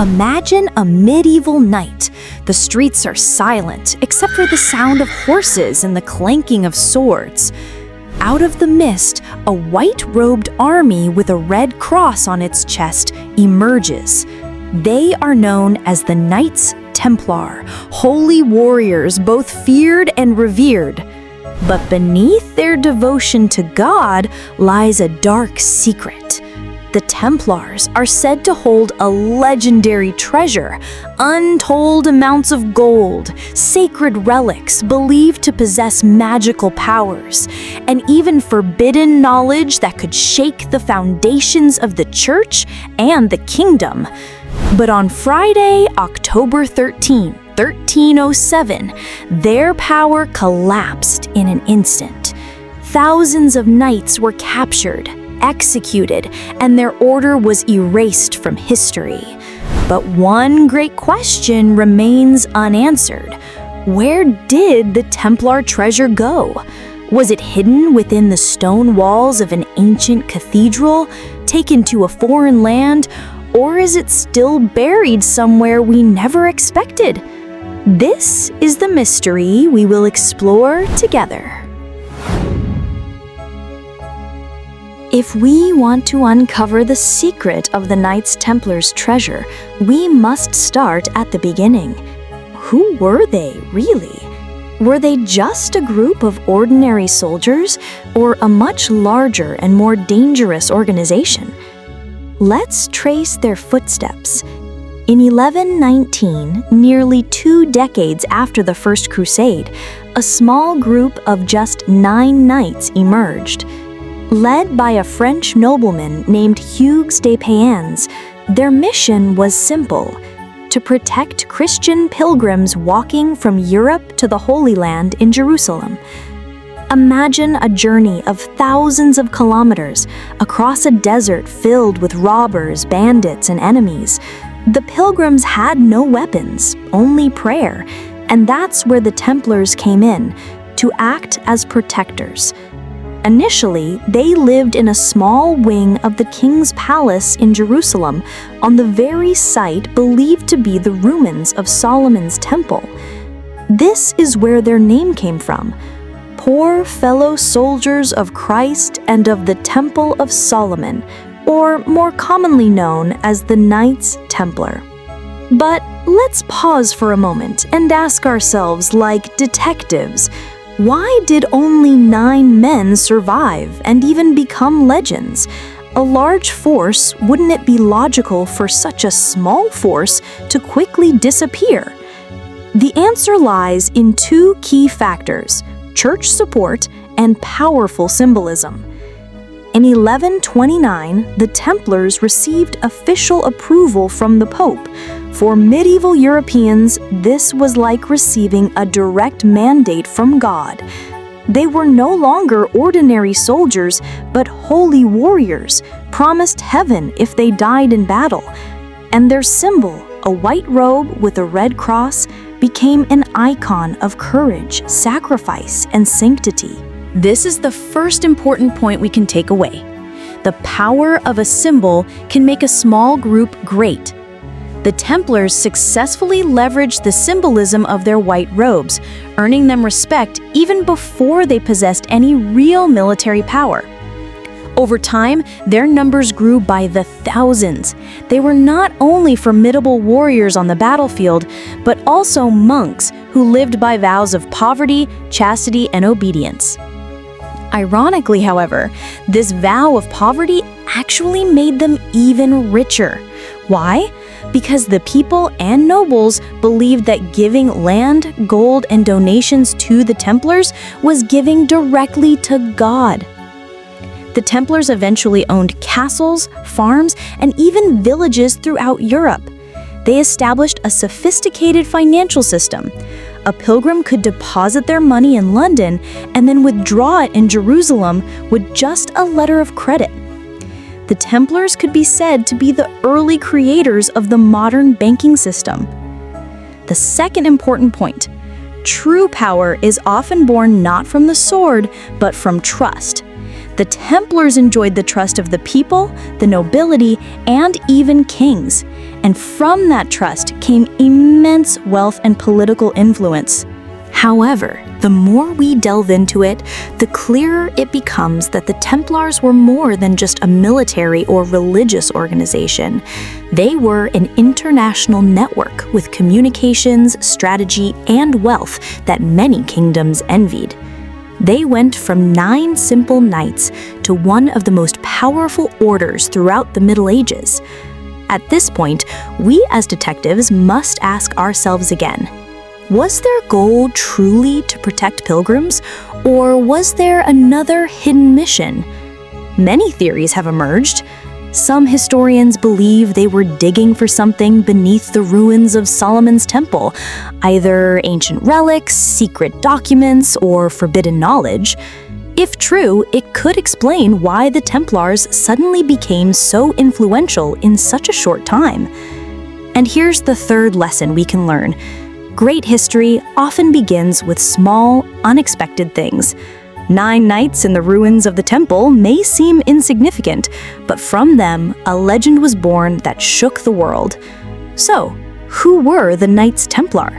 Imagine a medieval night. The streets are silent, except for the sound of horses and the clanking of swords. Out of the mist, a white-robed army with a red cross on its chest emerges. They are known as the Knights Templar, holy warriors both feared and revered. But beneath their devotion to God lies a dark secret. The Templars are said to hold a legendary treasure, untold amounts of gold, sacred relics believed to possess magical powers, and even forbidden knowledge that could shake the foundations of the church and the kingdom. But on Friday, October 13, 1307, their power collapsed in an instant. Thousands of knights were captured, executed, and their order was erased from history. But one great question remains unanswered. Where did the Templar treasure go? Was it hidden within the stone walls of an ancient cathedral, taken to a foreign land, or is it still buried somewhere we never expected? This is the mystery we will explore together. If we want to uncover the secret of the Knights Templar's treasure, we must start at the beginning. Who were they, really? Were they just a group of ordinary soldiers, or a much larger and more dangerous organization? Let's trace their footsteps. In 1119, nearly 2 decades after the First Crusade, a small group of just 9 knights emerged. Led by a French nobleman named Hugues de Payens, their mission was simple: to protect Christian pilgrims walking from Europe to the Holy Land in Jerusalem. Imagine a journey of thousands of kilometers across a desert filled with robbers, bandits, and enemies. The pilgrims had no weapons, only prayer, and that's where the Templars came in, to act as protectors. Initially, they lived in a small wing of the king's palace in Jerusalem, on the very site believed to be the ruins of Solomon's temple. This is where their name came from: poor fellow soldiers of Christ and of the Temple of Solomon, or more commonly known as the Knights Templar. But let's pause for a moment and ask ourselves, like detectives, why did only 9 men survive and even become legends? A large force, wouldn't it be logical for such a small force to quickly disappear? The answer lies in 2 key factors: church support and powerful symbolism. In 1129, the Templars received official approval from the Pope. For medieval Europeans, this was like receiving a direct mandate from God. They were no longer ordinary soldiers, but holy warriors, promised heaven if they died in battle. And their symbol, a white robe with a red cross, became an icon of courage, sacrifice, and sanctity. This is the first important point we can take away. The power of a symbol can make a small group great. The Templars successfully leveraged the symbolism of their white robes, earning them respect even before they possessed any real military power. Over time, their numbers grew by the thousands. They were not only formidable warriors on the battlefield, but also monks who lived by vows of poverty, chastity, and obedience. Ironically, however, this vow of poverty actually made them even richer. Why? Because the people and nobles believed that giving land, gold, and donations to the Templars was giving directly to God. The Templars eventually owned castles, farms, and even villages throughout Europe. They established a sophisticated financial system. A pilgrim could deposit their money in London and then withdraw it in Jerusalem with just a letter of credit. The Templars could be said to be the early creators of the modern banking system. The second important point: true power is often born not from the sword, but from trust. The Templars enjoyed the trust of the people, the nobility, and even kings. and from that trust came immense wealth and political influence. However, the more we delve into it, the clearer it becomes that the Templars were more than just a military or religious organization. They were an international network with communications, strategy, and wealth that many kingdoms envied. They went from 9 simple knights to one of the most powerful orders throughout the Middle Ages. At this point, we as detectives must ask ourselves again, was their goal truly to protect pilgrims, or was there another hidden mission? Many theories have emerged. Some historians believe they were digging for something beneath the ruins of Solomon's temple, either ancient relics, secret documents, or forbidden knowledge. If true, it could explain why the Templars suddenly became so influential in such a short time. And here's the third lesson we can learn. Great history often begins with small, unexpected things. 9 knights in the ruins of the temple may seem insignificant, but from them, a legend was born that shook the world. So, who were the Knights Templar?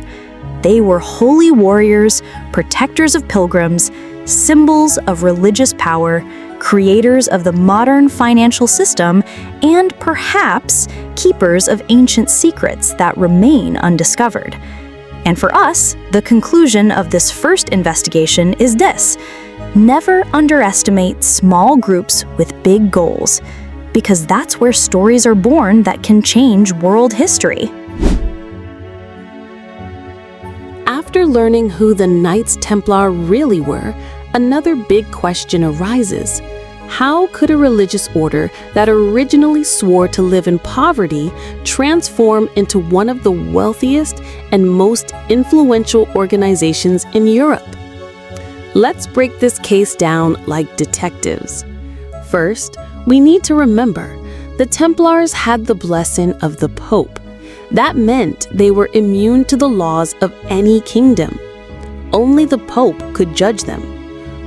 They were holy warriors, protectors of pilgrims, symbols of religious power, creators of the modern financial system, and perhaps keepers of ancient secrets that remain undiscovered. And for us, the conclusion of this first investigation is this: never underestimate small groups with big goals, because that's where stories are born that can change world history. After learning who the Knights Templar really were, another big question arises. How could a religious order that originally swore to live in poverty transform into one of the wealthiest and most influential organizations in Europe? Let's break this case down like detectives. First, we need to remember the Templars had the blessing of the Pope. That meant they were immune to the laws of any kingdom. Only the Pope could judge them.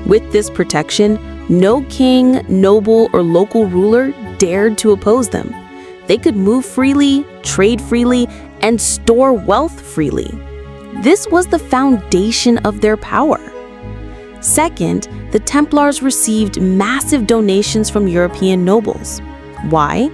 With this protection, no king, noble, or local ruler dared to oppose them. They could move freely, trade freely, and store wealth freely. This was the foundation of their power. Second, the Templars received massive donations from European nobles. Why?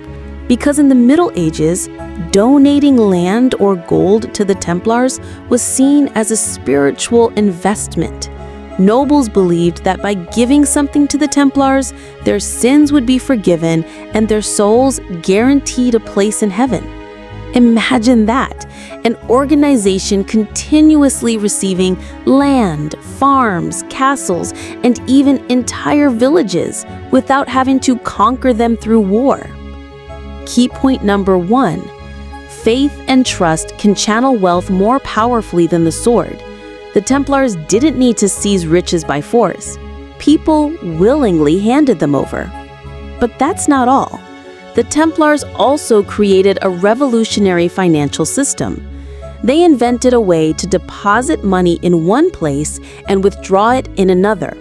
Because in the Middle Ages, donating land or gold to the Templars was seen as a spiritual investment. Nobles believed that by giving something to the Templars, their sins would be forgiven and their souls guaranteed a place in heaven. Imagine that, an organization continuously receiving land, farms, castles, and even entire villages without having to conquer them through war. Key point number 1, faith and trust can channel wealth more powerfully than the sword. The Templars didn't need to seize riches by force. People willingly handed them over. But that's not all. The Templars also created a revolutionary financial system. They invented a way to deposit money in one place and withdraw it in another.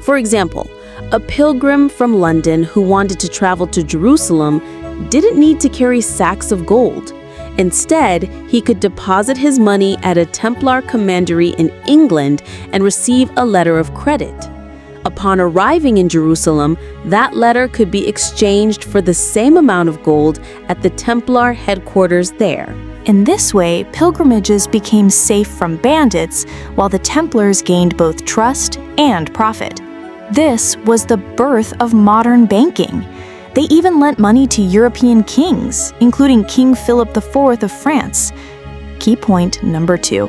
For example, a pilgrim from London who wanted to travel to Jerusalem didn't need to carry sacks of gold. Instead, he could deposit his money at a Templar commandery in England and receive a letter of credit. Upon arriving in Jerusalem, that letter could be exchanged for the same amount of gold at the Templar headquarters there. In this way, pilgrimages became safe from bandits, while the Templars gained both trust and profit. This was the birth of modern banking. They even lent money to European kings, including King Philip IV of France. Key point number 2.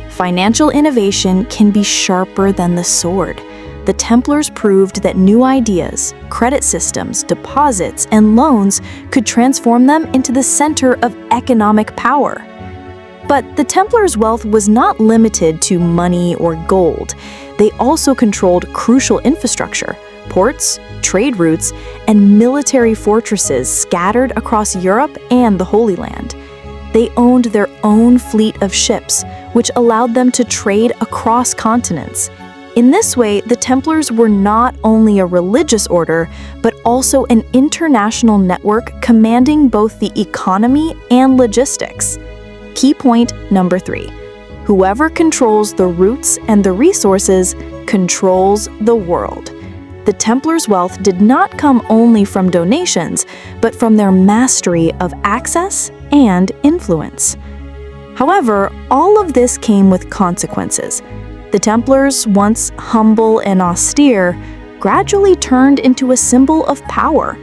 Financial innovation can be sharper than the sword. The Templars proved that new ideas, credit systems, deposits, and loans could transform them into the center of economic power. But the Templars' wealth was not limited to money or gold. They also controlled crucial infrastructure, ports, trade routes, and military fortresses scattered across Europe and the Holy Land. They owned their own fleet of ships, which allowed them to trade across continents. In this way, the Templars were not only a religious order, but also an international network commanding both the economy and logistics. Key point number 3. Whoever controls the roots and the resources controls the world. The Templars' wealth did not come only from donations, but from their mastery of access and influence. However, all of this came with consequences. The Templars, once humble and austere, gradually turned into a symbol of power.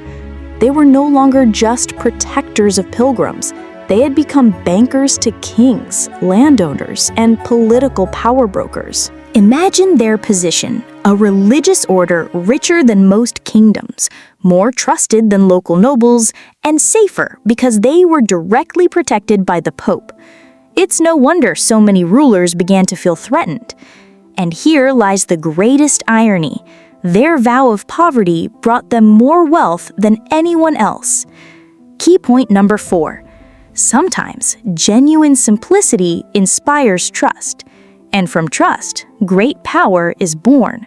They were no longer just protectors of pilgrims. They had become bankers to kings, landowners, and political power brokers. Imagine their position, a religious order richer than most kingdoms, more trusted than local nobles, and safer because they were directly protected by the Pope. It's no wonder so many rulers began to feel threatened. And here lies the greatest irony. Their vow of poverty brought them more wealth than anyone else. Key point number 4. Sometimes genuine simplicity inspires trust, and from trust, great power is born.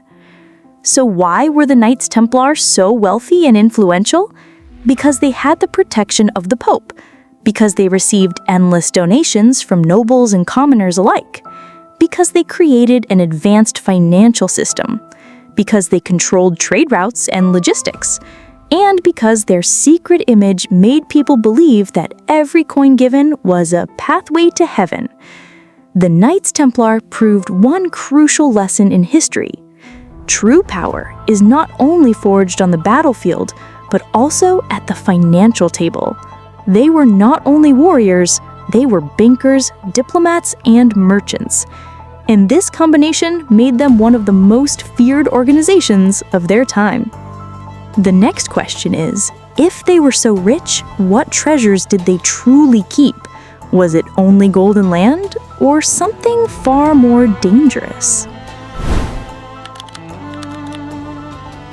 So why were the Knights Templar so wealthy and influential? Because they had the protection of the Pope, because they received endless donations from nobles and commoners alike, because they created an advanced financial system, because they controlled trade routes and logistics, and because their secret image made people believe that every coin given was a pathway to heaven. The Knights Templar proved one crucial lesson in history. True power is not only forged on the battlefield, but also at the financial table. They were not only warriors, they were bankers, diplomats, and merchants. And this combination made them one of the most feared organizations of their time. The next question is, if they were so rich, what treasures did they truly keep? Was it only gold and land, or something far more dangerous?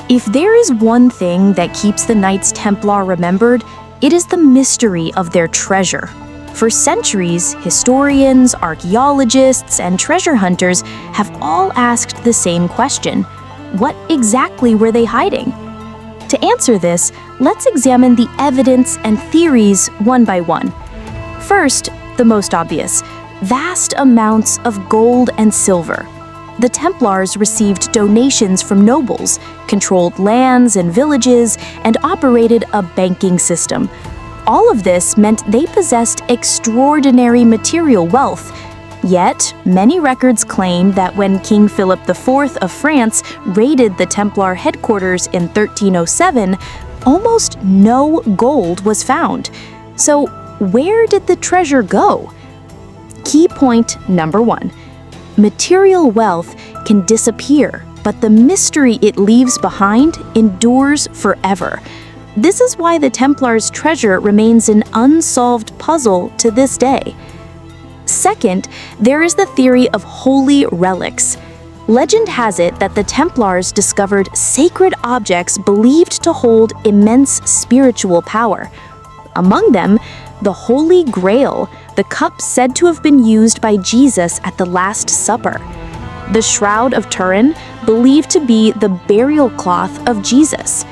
If there is one thing that keeps the Knights Templar remembered, it is the mystery of their treasure. For centuries, historians, archaeologists, and treasure hunters have all asked the same question: what exactly were they hiding? To answer this, let's examine the evidence and theories one by one. First, the most obvious: vast amounts of gold and silver. The Templars received donations from nobles, controlled lands and villages, and operated a banking system. All of this meant they possessed extraordinary material wealth. Yet, many records claim that when King Philip IV of France raided the Templar headquarters in 1307, almost no gold was found. So, where did the treasure go? Key point number 1. Material wealth can disappear, but the mystery it leaves behind endures forever. This is why the Templars' treasure remains an unsolved puzzle to this day. Second, there is the theory of holy relics. Legend has it that the Templars discovered sacred objects believed to hold immense spiritual power. Among them, the Holy Grail, the cup said to have been used by Jesus at the Last Supper. The Shroud of Turin, believed to be the burial cloth of Jesus.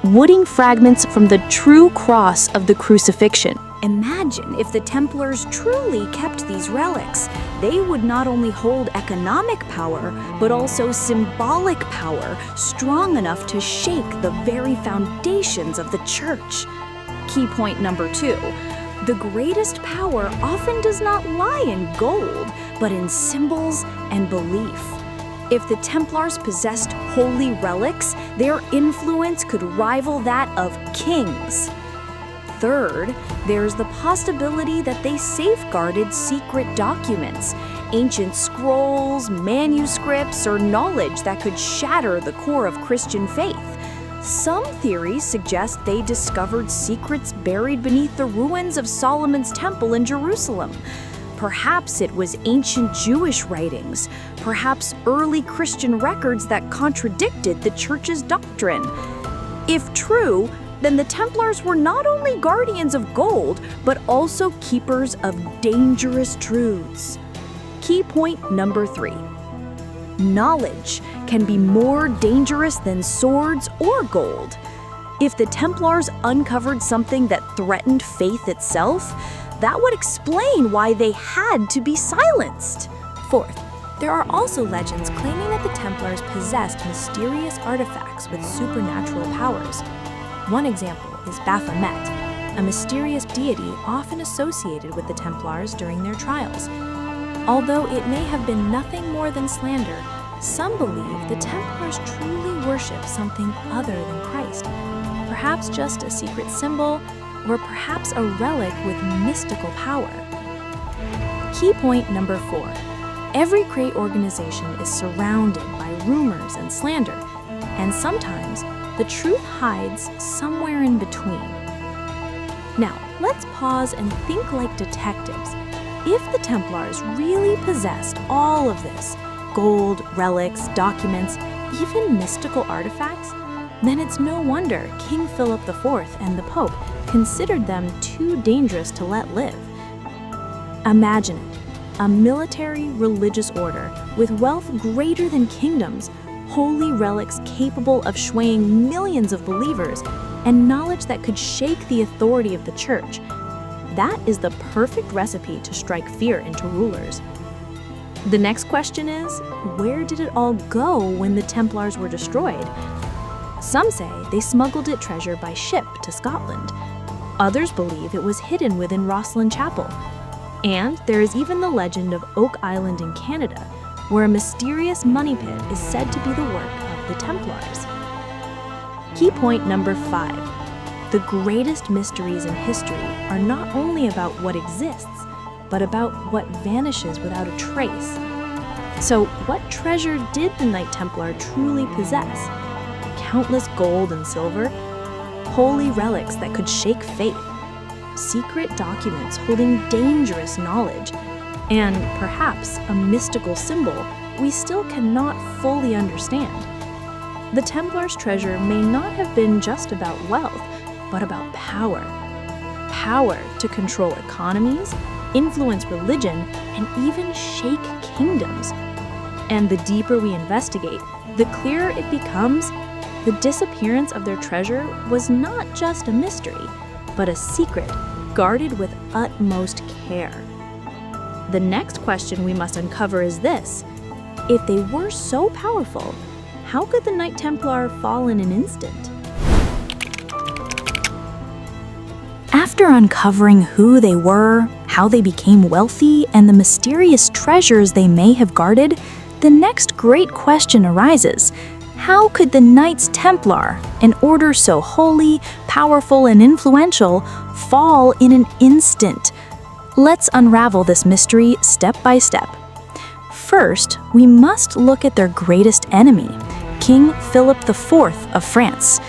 Wooden fragments from the true cross of the crucifixion. Imagine if the Templars truly kept these relics. They would not only hold economic power, but also symbolic power, strong enough to shake the very foundations of the church. Key point number 2. The greatest power often does not lie in gold, but in symbols and belief. If the Templars possessed holy relics, their influence could rival that of kings. Third, there's the possibility that they safeguarded secret documents, ancient scrolls, manuscripts, or knowledge that could shatter the core of Christian faith. Some theories suggest they discovered secrets buried beneath the ruins of Solomon's temple in Jerusalem. Perhaps it was ancient Jewish writings, perhaps early Christian records that contradicted the church's doctrine. If true, then the Templars were not only guardians of gold, but also keepers of dangerous truths. Key point number 3. knowledge can be more dangerous than swords or gold. If the Templars uncovered something that threatened faith itself, that would explain why they had to be silenced. Fourth, there are also legends claiming that the Templars possessed mysterious artifacts with supernatural powers. One example is Baphomet, a mysterious deity often associated with the Templars during their trials. Although it may have been nothing more than slander, some believe the Templars truly worship something other than Christ, perhaps just a secret symbol, or perhaps a relic with mystical power. Key point number 4. Every great organization is surrounded by rumors and slander, and sometimes the truth hides somewhere in between. Now, let's pause and think like detectives. If the Templars really possessed all of this, gold, relics, documents, even mystical artifacts, then it's no wonder King Philip IV and the Pope considered them too dangerous to let live. Imagine it, a military religious order with wealth greater than kingdoms, holy relics capable of swaying millions of believers, and knowledge that could shake the authority of the church. That is the perfect recipe to strike fear into rulers. The next question is, where did it all go when the Templars were destroyed? Some say they smuggled its treasure by ship to Scotland. Others believe it was hidden within Rosslyn Chapel. And there is even the legend of Oak Island in Canada, where a mysterious money pit is said to be the work of the Templars. Key point number 5. The greatest mysteries in history are not only about what exists, but about what vanishes without a trace. So, what treasure did the Knight Templar truly possess? Countless gold and silver? Holy relics that could shake faith? Secret documents holding dangerous knowledge? And perhaps a mystical symbol we still cannot fully understand. The Templars' treasure may not have been just about wealth, but about power. Power to control economies, influence religion, and even shake kingdoms. And the deeper we investigate, the clearer it becomes the disappearance of their treasure was not just a mystery, but a secret guarded with utmost care. The next question we must uncover is this: if they were so powerful, how could the Knight Templar fall in an instant? After uncovering who they were, how they became wealthy, and the mysterious treasures they may have guarded, the next great question arises: how could the Knights Templar, an order so holy, powerful, and influential, fall in an instant? Let's unravel this mystery step by step. First, we must look at their greatest enemy, King Philip IV of France.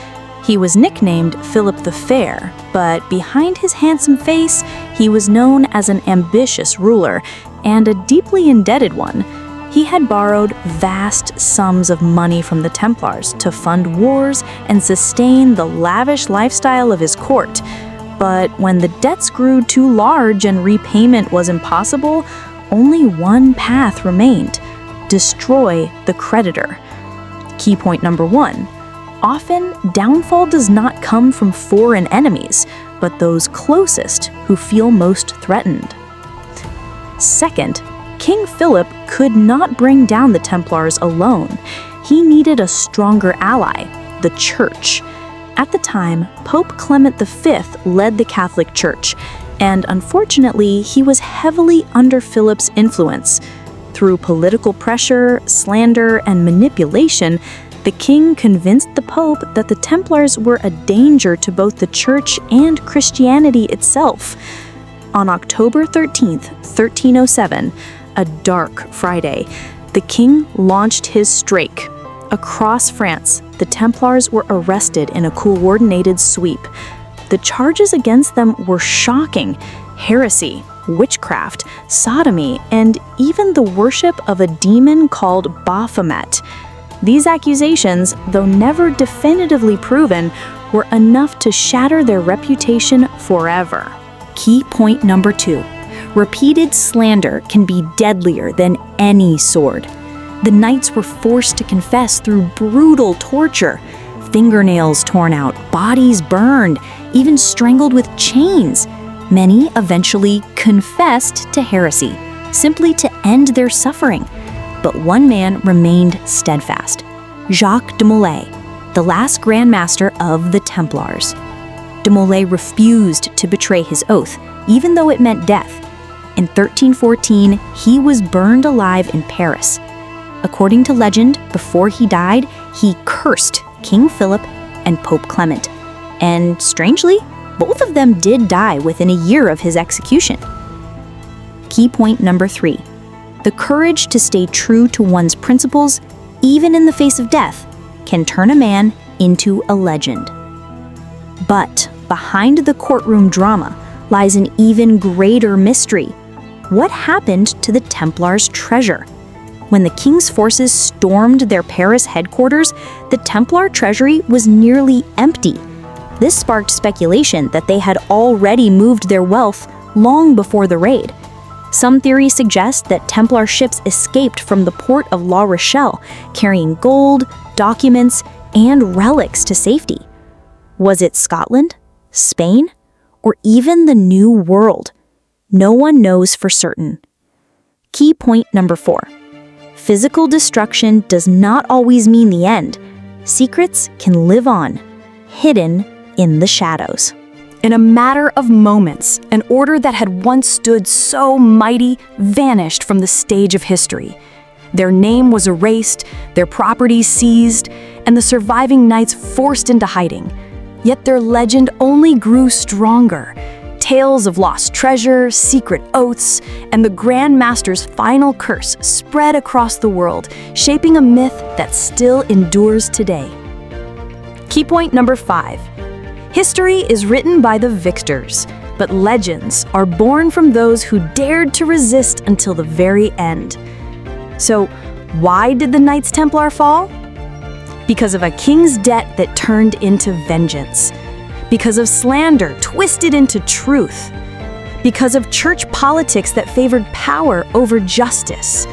He was nicknamed Philip the Fair, but behind his handsome face, he was known as an ambitious ruler and a deeply indebted one. He had borrowed vast sums of money from the Templars to fund wars and sustain the lavish lifestyle of his court. But when the debts grew too large and repayment was impossible, only one path remained: destroy the creditor. Key point number 1. Often, downfall does not come from foreign enemies, but those closest who feel most threatened. Second, King Philip could not bring down the Templars alone. He needed a stronger ally, the Church. At the time, Pope Clement V led the Catholic Church, and unfortunately, he was heavily under Philip's influence. Through political pressure, slander, and manipulation, the king convinced the Pope that the Templars were a danger to both the Church and Christianity itself. On October 13th, 1307, a dark Friday, the king launched his strike. Across France, the Templars were arrested in a coordinated sweep. The charges against them were shocking: heresy, witchcraft, sodomy, and even the worship of a demon called Baphomet. These accusations, though never definitively proven, were enough to shatter their reputation forever. Key point number 2. Repeated slander can be deadlier than any sword. The knights were forced to confess through brutal torture, fingernails torn out, bodies burned, even strangled with chains. Many eventually confessed to heresy, simply to end their suffering. But one man remained steadfast, Jacques de Molay, the last Grand Master of the Templars. De Molay refused to betray his oath, even though it meant death. In 1314, he was burned alive in Paris. According to legend, before he died, he cursed King Philip and Pope Clement. And strangely, both of them did die within a year of his execution. Key point number 3. The courage to stay true to one's principles, even in the face of death, can turn a man into a legend. But behind the courtroom drama lies an even greater mystery. What happened to the Templars' treasure? When the king's forces stormed their Paris headquarters, the Templar treasury was nearly empty. This sparked speculation that they had already moved their wealth long before the raid. Some theories suggest that Templar ships escaped from the port of La Rochelle, carrying gold, documents, and relics to safety. Was it Scotland, Spain, or even the New World? No one knows for certain. Key point number 4. Physical destruction does not always mean the end. Secrets can live on, hidden in the shadows. In a matter of moments, an order that had once stood so mighty vanished from the stage of history. Their name was erased, their properties seized, and the surviving knights forced into hiding. Yet their legend only grew stronger. Tales of lost treasure, secret oaths, and the Grand Master's final curse spread across the world, shaping a myth that still endures today. Key point number 5. History is written by the victors, but legends are born from those who dared to resist until the very end. So, why did the Knights Templar fall? Because of a king's debt that turned into vengeance. Because of slander twisted into truth. Because of church politics that favored power over justice.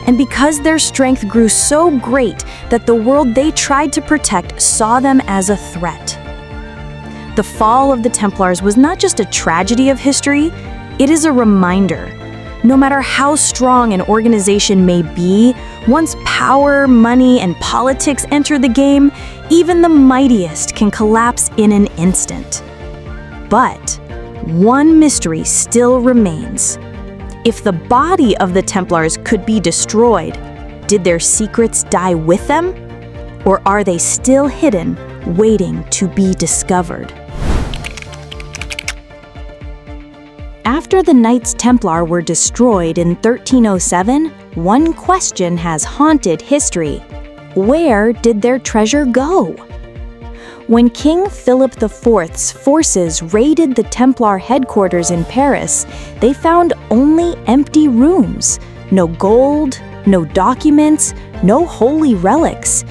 And because their strength grew so great that the world they tried to protect saw them as a threat. The fall of the Templars was not just a tragedy of history, it is a reminder. No matter how strong an organization may be, once power, money, and politics enter the game, even the mightiest can collapse in an instant. But one mystery still remains. If the body of the Templars could be destroyed, did their secrets die with them? Or are they still hidden, waiting to be discovered? After the Knights Templar were destroyed in 1307, one question has haunted history. Where did their treasure go? When King Philip IV's forces raided the Templar headquarters in Paris, they found only empty rooms. No gold, no documents, no holy relics.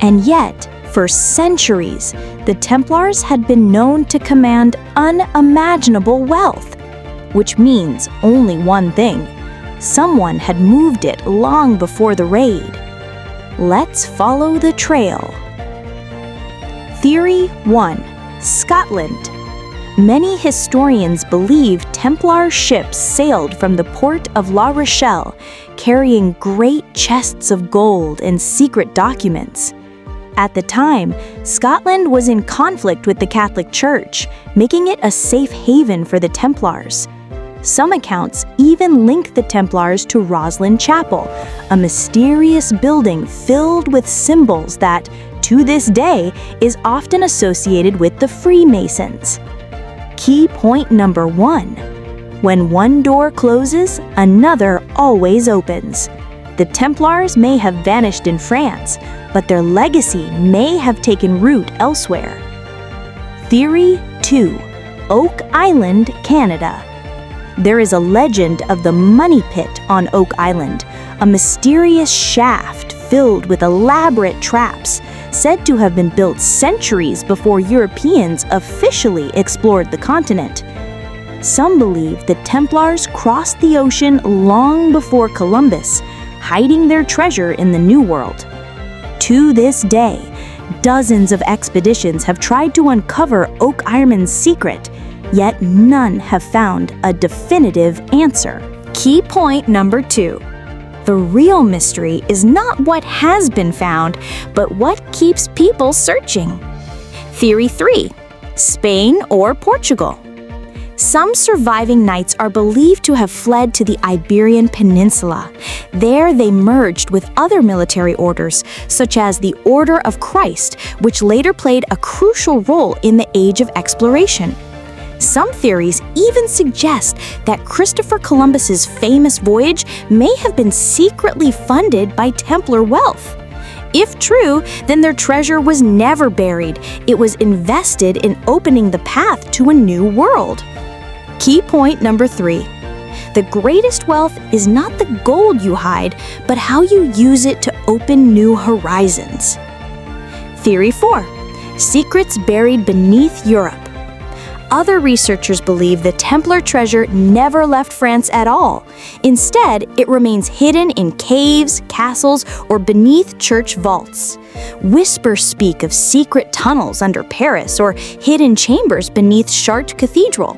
And yet, for centuries, the Templars had been known to command unimaginable wealth. Which means only one thing. Someone had moved it long before the raid. Let's follow the trail. Theory 1. Scotland. Many historians believe Templar ships sailed from the port of La Rochelle, carrying great chests of gold and secret documents. At the time, Scotland was in conflict with the Catholic Church, making it a safe haven for the Templars. Some accounts even link the Templars to Roslin Chapel, a mysterious building filled with symbols that, to this day, is often associated with the Freemasons. Key point number 1. When one door closes, another always opens. The Templars may have vanished in France, but their legacy may have taken root elsewhere. Theory 2. Oak Island, Canada. There is a legend of the Money Pit on Oak Island, a mysterious shaft filled with elaborate traps, said to have been built centuries before Europeans officially explored the continent. Some believe the Templars crossed the ocean long before Columbus. hiding their treasure in the New World. To this day, dozens of expeditions have tried to uncover Oak Ironman's secret, yet none have found a definitive answer. Key point number 2. The real mystery is not what has been found, but what keeps people searching. Theory 3. Spain or Portugal? Some surviving knights are believed to have fled to the Iberian Peninsula. There they merged with other military orders, such as the Order of Christ, which later played a crucial role in the Age of Exploration. Some theories even suggest that Christopher Columbus's famous voyage may have been secretly funded by Templar wealth. If true, then their treasure was never buried. It was invested in opening the path to a new world. Key point number 3. The greatest wealth is not the gold you hide, but how you use it to open new horizons. Theory 4. Secrets buried beneath Europe. Other researchers believe the Templar treasure never left France at all. Instead, it remains hidden in caves, castles, or beneath church vaults. Whispers speak of secret tunnels under Paris or hidden chambers beneath Chartres Cathedral.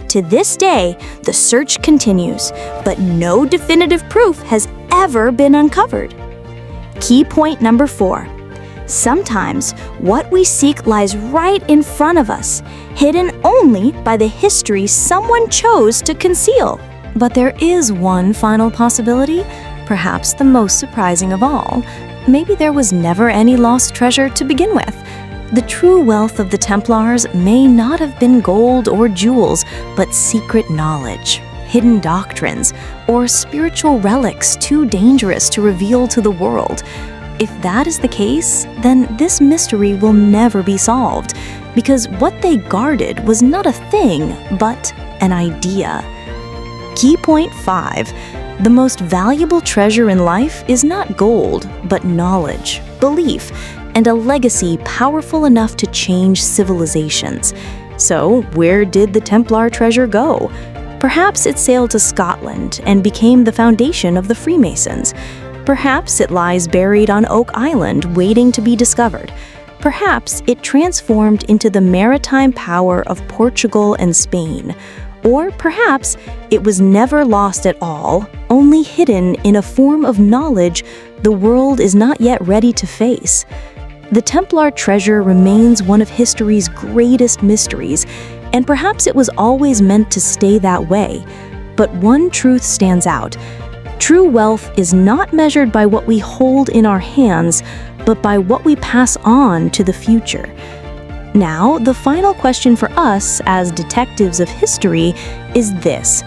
To this day, the search continues, but no definitive proof has ever been uncovered. Key point number 4. Sometimes what we seek lies right in front of us, hidden only by the history someone chose to conceal. But there is one final possibility, perhaps the most surprising of all. Maybe there was never any lost treasure to begin with. The true wealth of the Templars may not have been gold or jewels, but secret knowledge, hidden doctrines, or spiritual relics too dangerous to reveal to the world. If that is the case, then this mystery will never be solved, because what they guarded was not a thing, but an idea. Key point 5. The most valuable treasure in life is not gold, but knowledge, belief, and a legacy powerful enough to change civilizations. So, where did the Templar treasure go? Perhaps it sailed to Scotland and became the foundation of the Freemasons. Perhaps it lies buried on Oak Island waiting to be discovered. Perhaps it transformed into the maritime power of Portugal and Spain. Or perhaps it was never lost at all, only hidden in a form of knowledge the world is not yet ready to face. The Templar treasure remains one of history's greatest mysteries, and perhaps it was always meant to stay that way. But one truth stands out. True wealth is not measured by what we hold in our hands, but by what we pass on to the future. Now, the final question for us as detectives of history is this: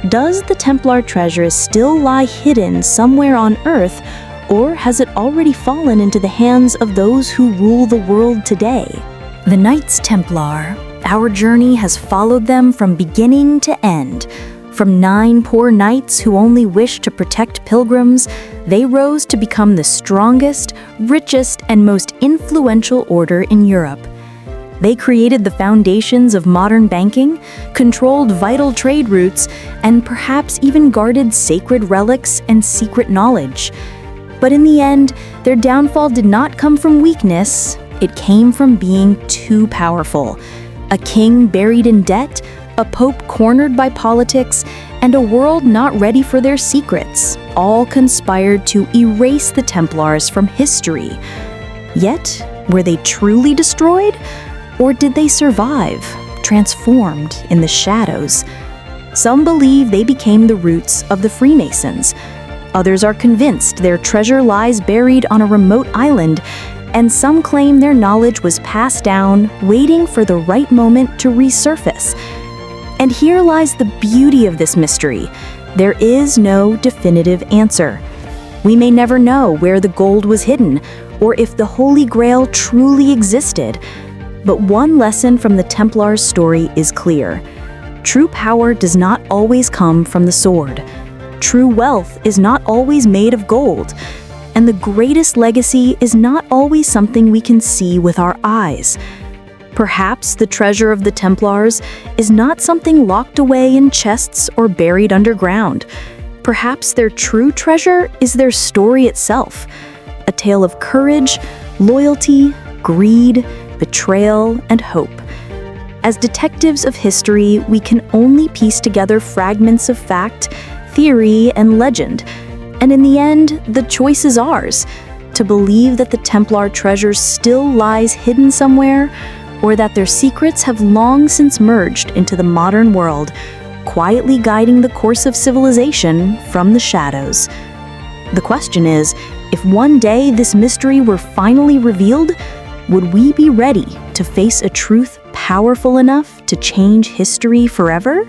does the Templar treasure still lie hidden somewhere on Earth, or has it already fallen into the hands of those who rule the world today? The Knights Templar. Our journey has followed them from beginning to end. From 9 poor knights who only wished to protect pilgrims, they rose to become the strongest, richest, and most influential order in Europe. They created the foundations of modern banking, controlled vital trade routes, and perhaps even guarded sacred relics and secret knowledge. But in the end, their downfall did not come from weakness. It came from being too powerful. A king buried in debt, a pope cornered by politics, and a world not ready for their secrets, all conspired to erase the Templars from history. Yet, were they truly destroyed? Or did they survive, transformed in the shadows? Some believe they became the roots of the Freemasons. Others are convinced their treasure lies buried on a remote island, and some claim their knowledge was passed down, waiting for the right moment to resurface. And here lies the beauty of this mystery. There is no definitive answer. We may never know where the gold was hidden, or if the Holy Grail truly existed. But one lesson from the Templars' story is clear. True power does not always come from the sword. True wealth is not always made of gold. And the greatest legacy is not always something we can see with our eyes. Perhaps the treasure of the Templars is not something locked away in chests or buried underground. Perhaps their true treasure is their story itself, a tale of courage, loyalty, greed, betrayal, and hope. As detectives of history, we can only piece together fragments of fact, theory, and legend, and in the end, the choice is ours, to believe that the Templar treasure still lies hidden somewhere, or that their secrets have long since merged into the modern world, quietly guiding the course of civilization from the shadows. The question is, if one day this mystery were finally revealed, would we be ready to face a truth powerful enough to change history forever?